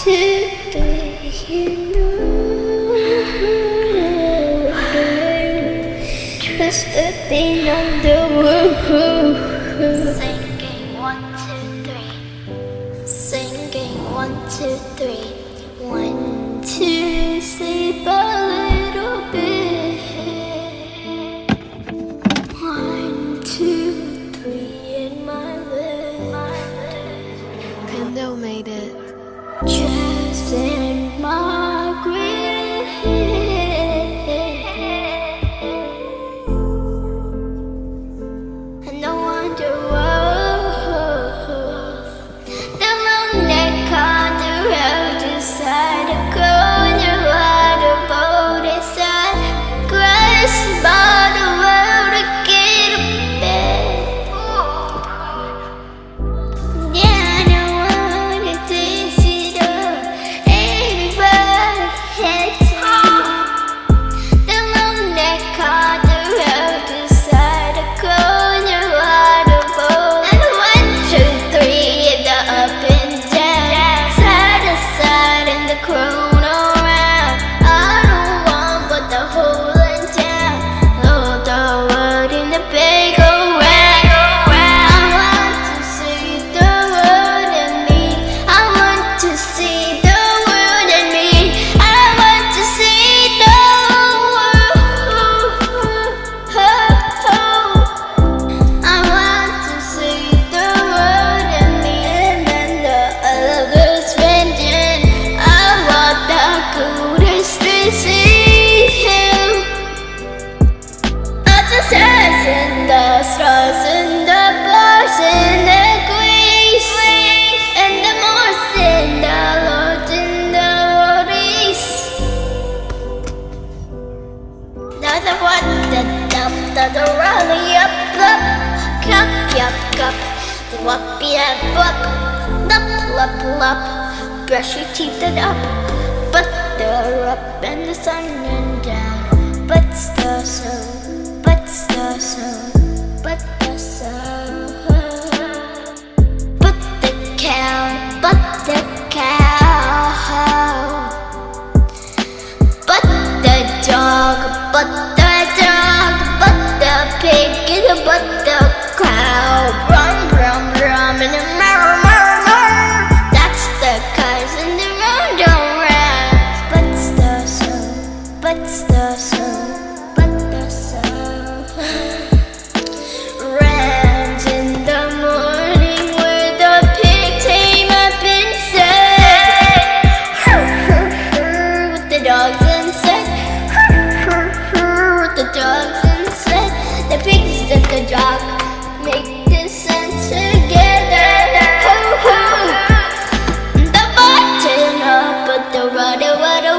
Today, you know, there's nothing on the world. Singing 1, 2, 3. Singing 1, 2, 3. 1, 2, sleep a little bit. 1, 2, 3 in my bed. Candle made it. Just in my grave. And I wonder the lonely car, the road beside the corner, what a boat inside. Grass by the world to get a bed. Yeah, I know what it is. The rally up, cup, whoopie up, brush your teeth it up, butter up, and the sun and down, but the sun, but the sun, but the sun, but the cow, but the cow, but the dog, but the pig in a but the cow, rum in a mirror. That's the cars in the road don't rise. But the sun, but the sun, but the sun runs in the morning where the pig came up inside. With the dogs inside. With the dogs inside. The pigs and the dog make this sense together. The button up, but the rudder, whoa.